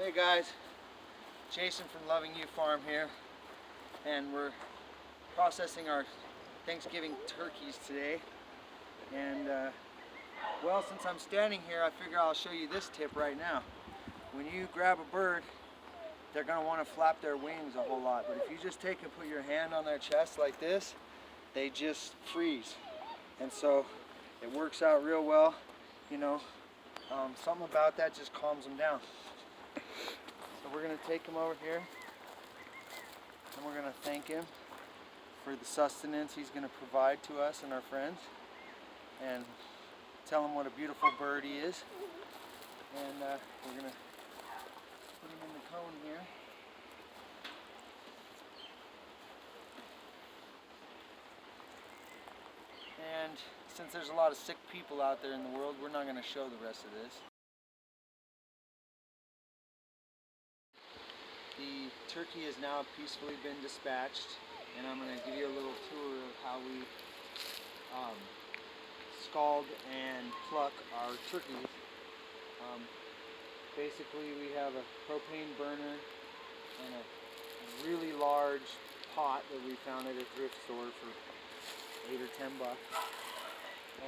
Hey guys, Jason from Loving You Farm here, and we're processing our Thanksgiving turkeys today. And well, since I'm standing here, I figure I'll show you this tip right now. When you grab a bird, they're going to want to flap their wings a whole lot, but if you just take and put your hand on their chest like this, they just freeze. And so it works out real well, you know. Something about that just calms them down. So we're going to take him over here and we're going to thank him for the sustenance he's going to provide to us and our friends, and tell him what a beautiful bird he is. And we're going to put him in the cone here. And since there's a lot of sick people out there in the world, we're not going to show the rest of this. The turkey has now peacefully been dispatched, and I'm going to give you a little tour of how we scald and pluck our turkeys. Basically, we have a propane burner and a really large pot that we found at a thrift store for $8 or $10.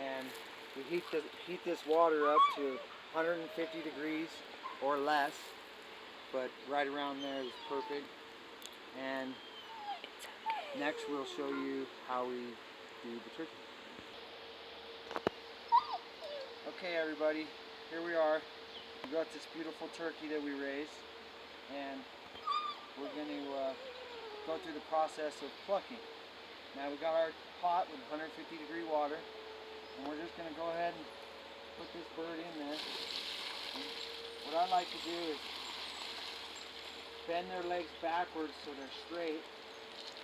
And we heat this water up to 150 degrees or less, but right around there is perfect. And next we'll show you how we do the turkey. Okay everybody, here we are. We got this beautiful turkey that we raised, and we're going to go through the process of plucking. Now we got our pot with 150 degree water, and we're just going to go ahead and put this bird in there. And what I like to do is bend their legs backwards so they're straight,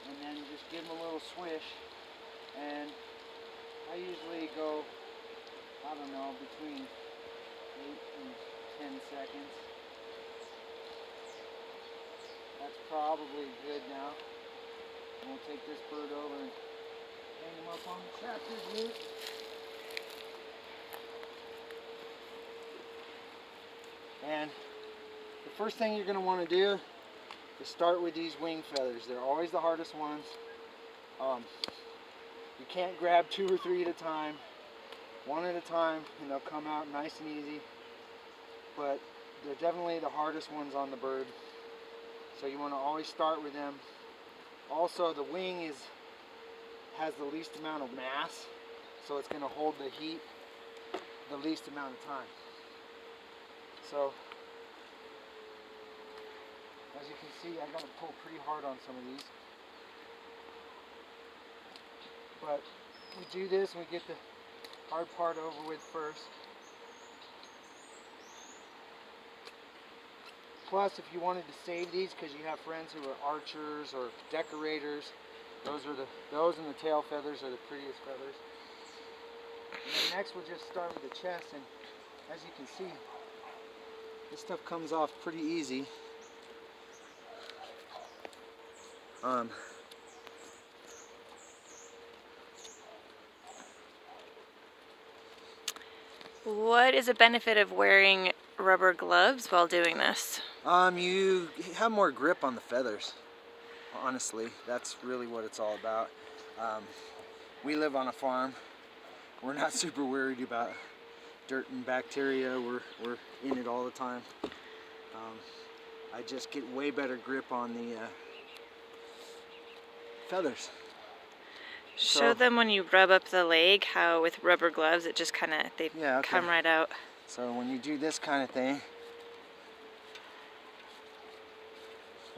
and then just give them a little swish. And I usually go, I don't know, between 8 and 10 seconds. That's probably good now. And we'll take this bird over and hang him up on the tractor's root. And the first thing you're going to want to do is start with these wing feathers. They're always the hardest ones. You can't grab 2 or 3 at a time. One at a time, and they'll come out nice and easy. But they're definitely the hardest ones on the bird. So you want to always start with them. Also, the wing has the least amount of mass, so it's going to hold the heat the least amount of time. So, as you can see, I got to pull pretty hard on some of these. But we do this and we get the hard part over with first. Plus, if you wanted to save these because you have friends who are archers or decorators, those and the tail feathers are the prettiest feathers. And then next we'll just start with the chest, and as you can see, this stuff comes off pretty easy. What is the benefit of wearing rubber gloves while doing this? You have more grip on the feathers. Honestly, that's really what it's all about. We live on a farm. We're not super worried about dirt and bacteria. We're in it all the time. I just get way better grip on the feathers. Show them when you rub up the leg how with rubber gloves it just kind of, they come right out. So when you do this kind of thing,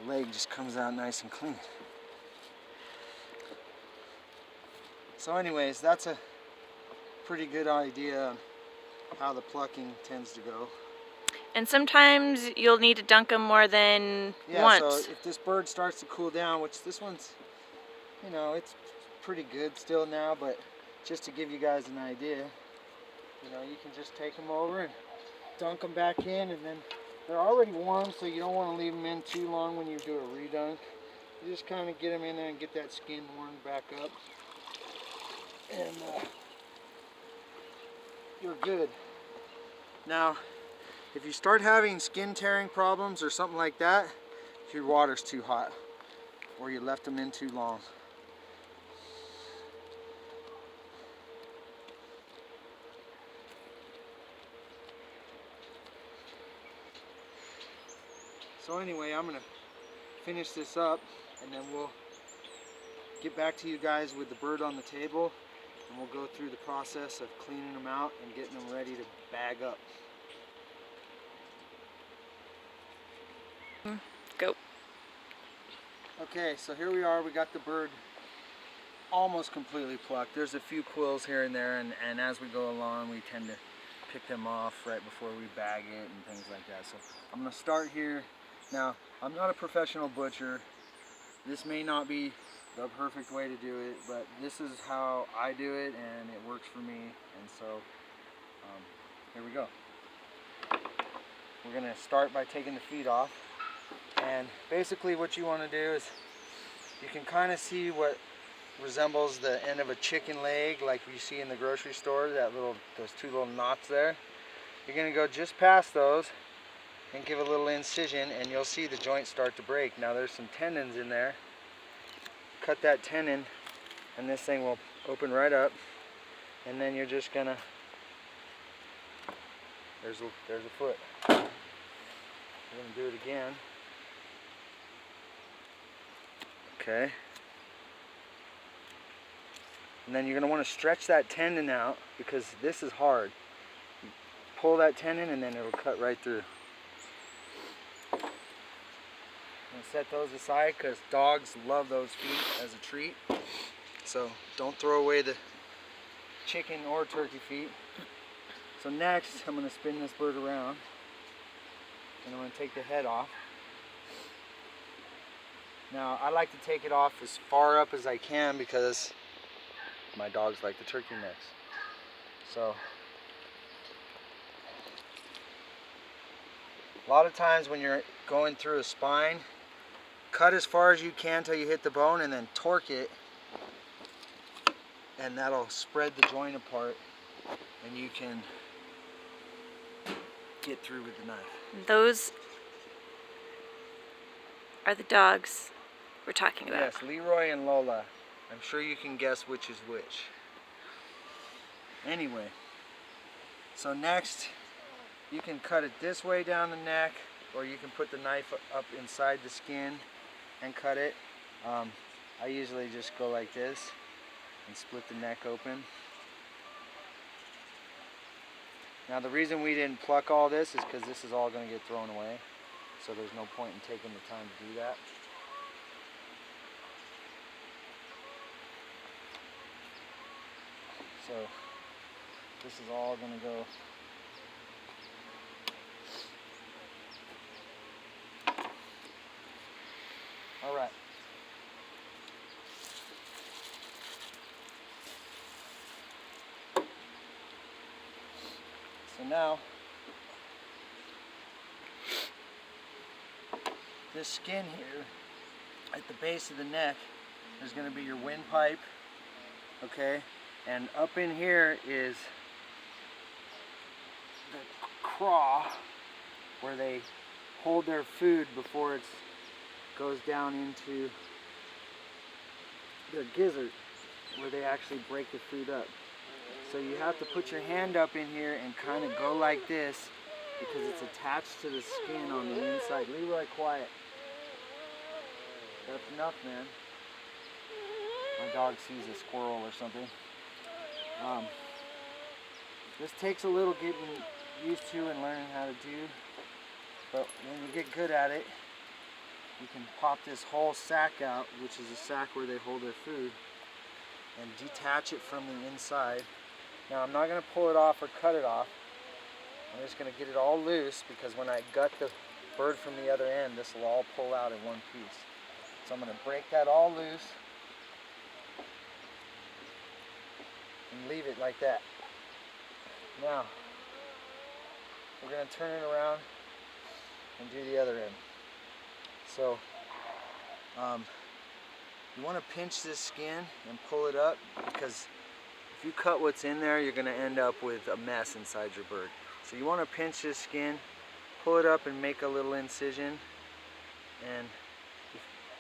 the leg just comes out nice and clean. So anyways, that's a pretty good idea of how the plucking tends to go. And sometimes you'll need to dunk them more than once. So if this bird starts to cool down, which this one's, you know, it's pretty good still now, but just to give you guys an idea, you know, you can just take them over and dunk them back in, and then they're already warm, so you don't want to leave them in too long when you do a redunk. You just kind of get them in there and get that skin warmed back up, and you're good. Now, if you start having skin tearing problems or something like that, your water's too hot or you left them in too long. So anyway, I'm gonna finish this up and then we'll get back to you guys with the bird on the table, and we'll go through the process of cleaning them out and getting them ready to bag up. Go. Okay, so here we are. We got the bird almost completely plucked. There's a few quills here and there, and as we go along we tend to pick them off right before we bag it and things like that. So I'm going to start here. Now, I'm not a professional butcher. This may not be the perfect way to do it, but this is how I do it and it works for me. And so here we go. We're going to start by taking the feet off, and basically what you want to do is you can kind of see what resembles the end of a chicken leg like you see in the grocery store, those two little knots there. You're going to go just past those and give a little incision, and you'll see the joint start to break. Now there's some tendons in there. Cut that tendon and this thing will open right up, and then you're just gonna, there's a foot. We're gonna do it again. Okay. And then you're gonna want to stretch that tendon out because this is hard. You pull that tendon and then it'll cut right through. Set those aside because dogs love those feet as a treat. So don't throw away the chicken or turkey feet. So next I'm going to spin this bird around and I'm going to take the head off. Now I like to take it off as far up as I can because my dogs like the turkey necks. So a lot of times when you're going through a spine, cut as far as you can till you hit the bone and then torque it, and that'll spread the joint apart and you can get through with the knife. Those are the dogs we're talking about. Yes, Leroy and Lola. I'm sure you can guess which is which. Anyway, so next you can cut it this way down the neck, or you can put the knife up inside the skin and cut it. I usually just go like this and split the neck open. Now the reason we didn't pluck all this is because this is all going to get thrown away, so there's no point in taking the time to do that. So this is all going to go all right. So now this skin here at the base of the neck is going to be your windpipe, okay? And up in here is the craw where they hold their food before it goes down into their gizzard where they actually break the food up. So you have to put your hand up in here and kind of go like this because it's attached to the skin on the inside. Leroy, quiet. That's enough, man. My dog sees a squirrel or something. This takes a little getting used to and learning how to do, but when you get good at it, you can pop this whole sack out, which is a sack where they hold their food, and detach it from the inside. Now I'm not going to pull it off or cut it off. I'm just going to get it all loose because when I gut the bird from the other end, this will all pull out in one piece. So I'm going to break that all loose and leave it like that. Now we're going to turn it around and do the other end. So you want to pinch this skin and pull it up because if you cut what's in there, you're going to end up with a mess inside your bird. So you want to pinch this skin pull it up and make a little incision, and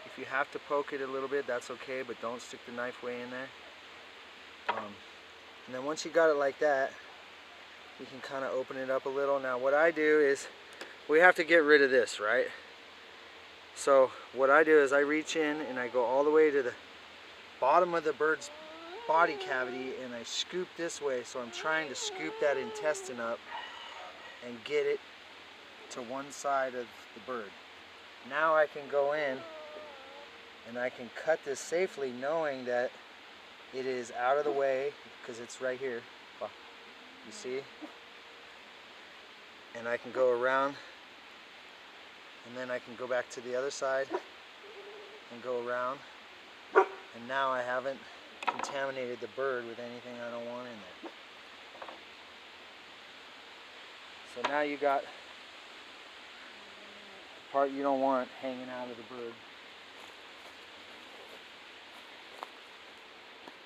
if you have to poke it a little bit, that's okay, but don't stick the knife way in there. And then once you got it like that, you can kind of open it up a little. Now what I do is, we have to get rid of this, right? So what I do is I reach in and I go all the way to the bottom of the bird's body cavity and I scoop this way. So I'm trying to scoop that intestine up and get it to one side of the bird. Now I can go in and I can cut this safely, knowing that it is out of the way because it's right here. You see? And I can go around, and then I can go back to the other side and go around, and now I haven't contaminated the bird with anything I don't want in there. So now you got the part you don't want hanging out of the bird.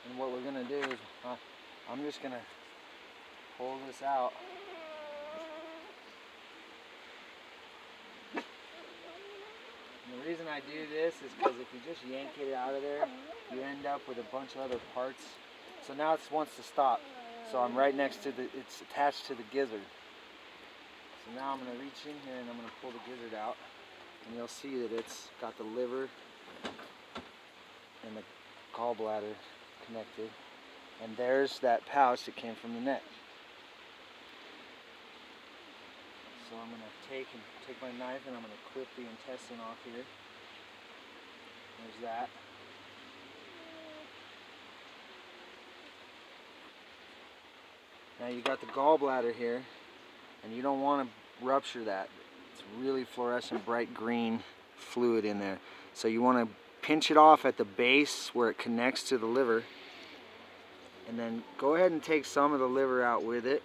And what we're going to do is, I'm just going to pull this out. And the reason I do this is because if you just yank it out of there, you end up with a bunch of other parts. So now it wants to stop. So I'm right next to it's attached to the gizzard. So now I'm going to reach in here and I'm going to pull the gizzard out. And you'll see that it's got the liver and the gallbladder connected. And there's that pouch that came from the neck. So I'm going to take my knife and I'm going to clip the intestine off here. There's that. Now you got the gallbladder here, and you don't want to rupture that. It's really fluorescent bright green fluid in there. So you want to pinch it off at the base where it connects to the liver, and then go ahead and take some of the liver out with it,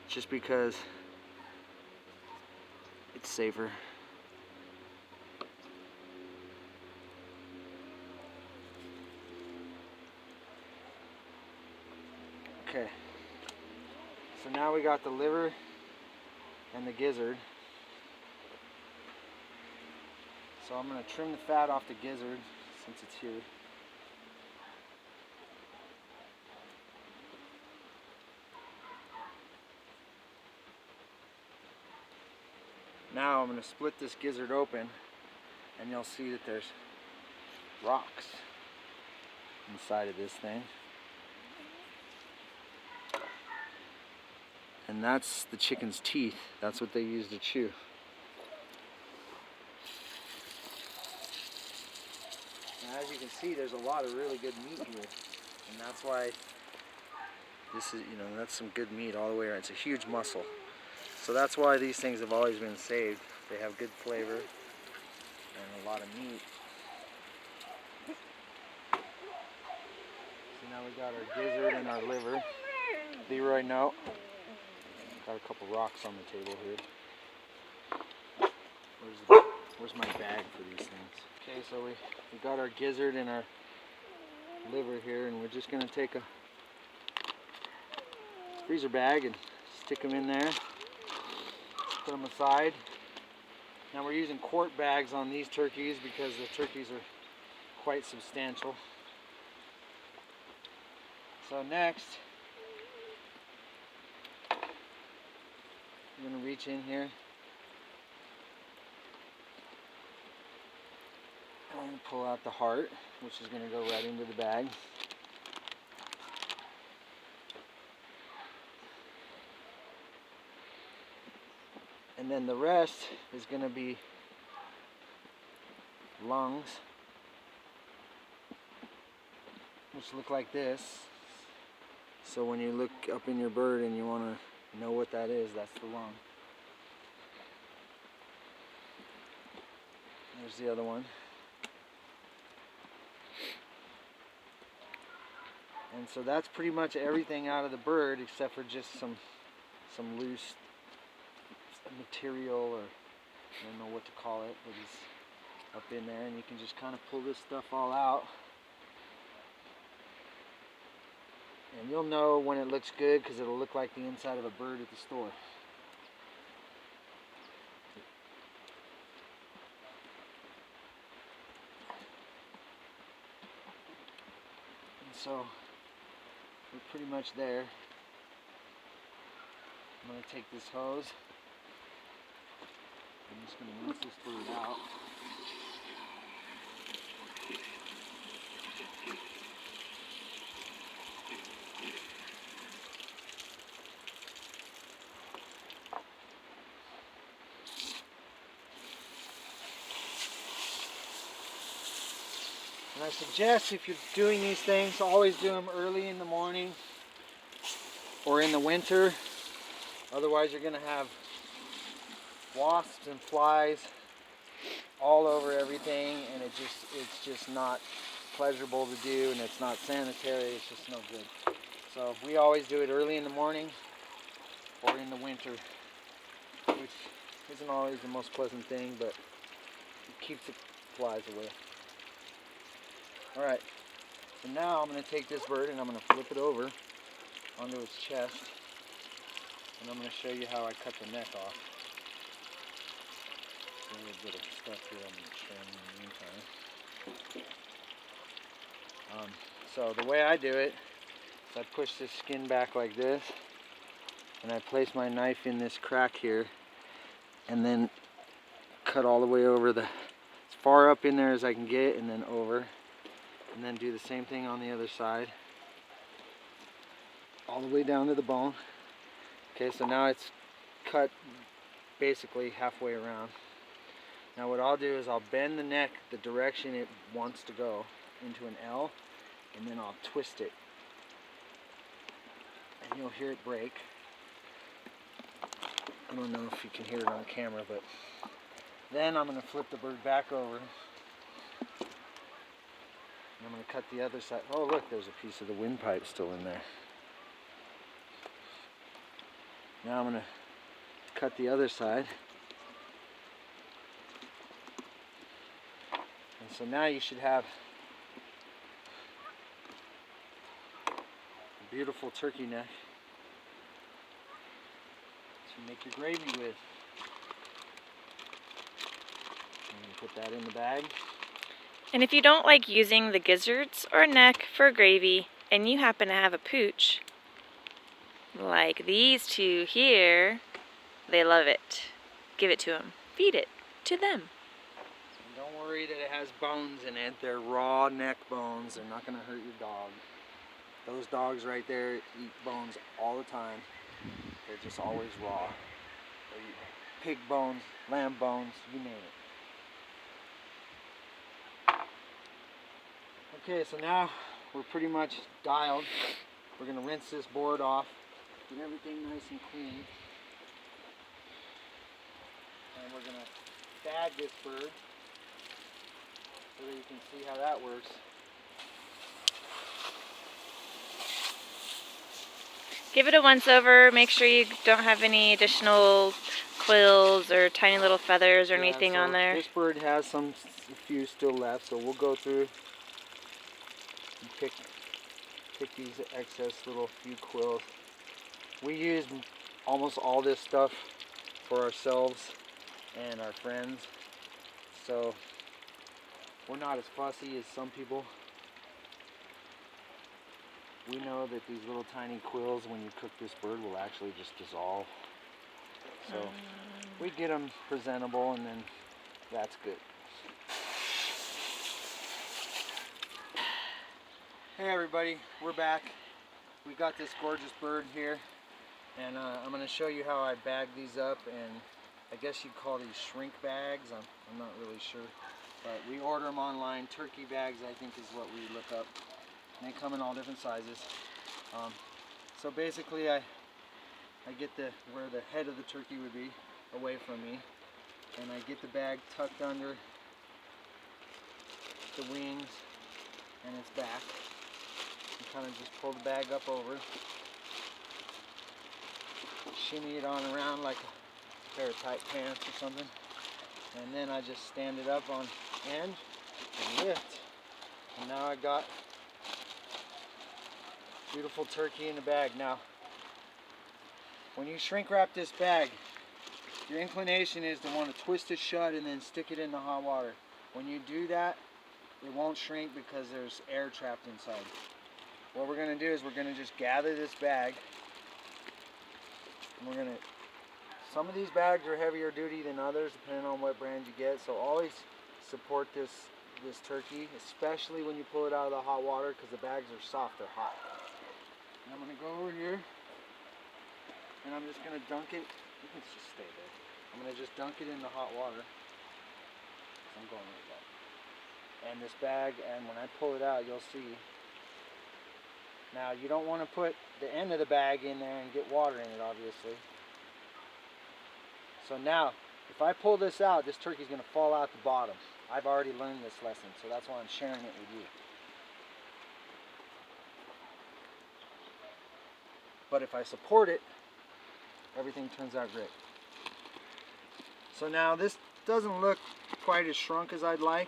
just because it's safer. Okay, so now we got the liver and the gizzard. So I'm going to trim the fat off the gizzard since it's here. Now I'm going to split this gizzard open, and you'll see that there's rocks inside of this thing. And that's the chicken's teeth. That's what they use to chew. Now, as you can see, there's a lot of really good meat here. And that's why this is, that's some good meat all the way around. It's a huge muscle. So that's why these things have always been saved. They have good flavor and a lot of meat. So now we got our gizzard and our liver. Leroy, no. Got a couple rocks on the table here. Where's my bag for these things? Okay, so we got our gizzard and our liver here, and we're just going to take a freezer bag and stick them in there. Put them aside. Now we're using quart bags on these turkeys because the turkeys are quite substantial. So next, I'm going to reach in here. I'm going to pull out the heart, which is going to go right into the bag. And then the rest is going to be lungs, which look like this. So when you look up in your bird and you want to know what that is, that's the lung. There's the other one. And so that's pretty much everything out of the bird except for just some loose material, or I don't know what to call it, but it's up in there, and you can just kind of pull this stuff all out. And you'll know when it looks good because it'll look like the inside of a bird at the store. so we're pretty much there. I'm going to take this hose. I'm just going to rinse this bird out. And I suggest, if you're doing these things, always do them early in the morning or in the winter. Otherwise you're going to have wasps and flies all over everything, and it's just not pleasurable to do, and it's not sanitary. It's just no good. So we always do it early in the morning or in the winter, which isn't always the most pleasant thing, but it keeps the flies away. Alright, so now I'm going to take this bird and I'm going to flip it over onto its chest, and I'm going to show you how I cut the neck off. A little bit of stuff here I'm going to show you in the meantime. So the way I do it is I push this skin back like this, and I place my knife in this crack here, and then cut all the way over, as far up in there as I can get, and then over. And then do the same thing on the other side, all the way down to the bone. Okay, so now it's cut basically halfway around. Now what I'll do is I'll bend the neck the direction it wants to go into an L, and then I'll twist it, and you'll hear it break. I don't know if you can hear it on camera, but then I'm going to flip the bird back over. I'm going to cut the other side. Oh look, there's a piece of the windpipe still in there. Now I'm going to cut the other side. And so now you should have a beautiful turkey neck to make your gravy with. I'm going to put that in the bag. And if you don't like using the gizzards or neck for gravy, and you happen to have a pooch, like these two here, they love it. Give it to them. Feed it to them. And don't worry that it has bones in it. They're raw neck bones. They're not going to hurt your dog. Those dogs right there eat bones all the time. They're just always raw. They eat pig bones, lamb bones, you name it. Okay, so now we're pretty much dialed. We're going to rinse this board off, get everything nice and clean. And we're going to bag this bird so that you can see how that works. Give it a once over. Make sure you don't have any additional quills or tiny little feathers or anything on there. This bird has a few still left, so we'll go through and pick these excess little few quills. We use almost all this stuff for ourselves and our friends, so we're not as fussy as some people. We know that these little tiny quills, when you cook this bird, will actually just dissolve. So we get them presentable, and then that's good. Hey everybody, we're back. We got this gorgeous bird here, and I'm going to show you how I bag these up, and I guess you'd call these shrink bags. I'm not really sure, but we order them online. Turkey bags, I think, is what we look up. And they come in all different sizes. So basically I get where the head of the turkey would be away from me, and I get the bag tucked under the wings and its back, and kind of just pull the bag up over, shimmy it on around like a pair of tight pants or something, and then I just stand it up on end and lift, and now I got beautiful turkey in the bag. Now, when you shrink wrap this bag, your inclination is to want to twist it shut and then stick it in the hot water. When you do that, it won't shrink because there's air trapped inside. what we're going to do is we're going to just gather this bag. And we're going to, some of these bags are heavier duty than others depending on what brand you get. So always support this turkey, especially when you pull it out of the hot water, because the bags are soft, they're hot. And I'm going to go over here and I'm just going to dunk it. You can just stay there. I'm going to just dunk it in the hot water. I'm going like that. And this bag, and when I pull it out, you'll see. Now, you don't want to put the end of the bag in there and get water in it, obviously. So now, if I pull this out, this turkey's going to fall out the bottom. I've already learned this lesson, so that's why I'm sharing it with you. But if I support it, everything turns out great. So now this doesn't look quite as shrunk as I'd like,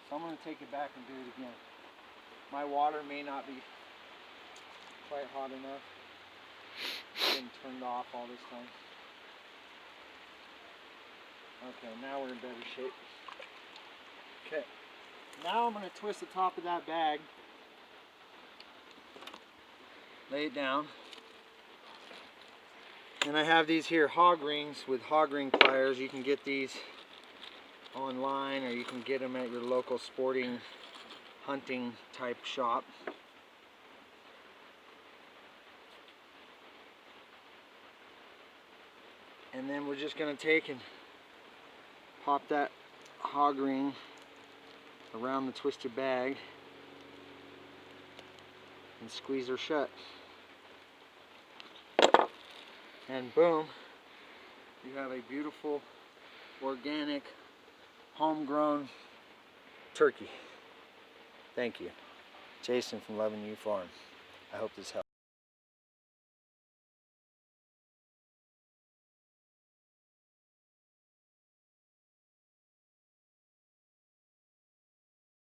so I'm going to take it back and do it again. My water may not be quite hot enough. It's been turned off all this time. Okay, now we're in better shape. Okay, now I'm going to twist the top of that bag, lay it down, and I have these here hog rings with hog ring pliers. You can get these online, or you can get them at your local sporting hunting type shop. And then we're just going to take and pop that hog ring around the twisted bag and squeeze her shut. And boom, you have a beautiful, organic, homegrown turkey. Thank you. Jason from Loving You Farm. I hope this helps.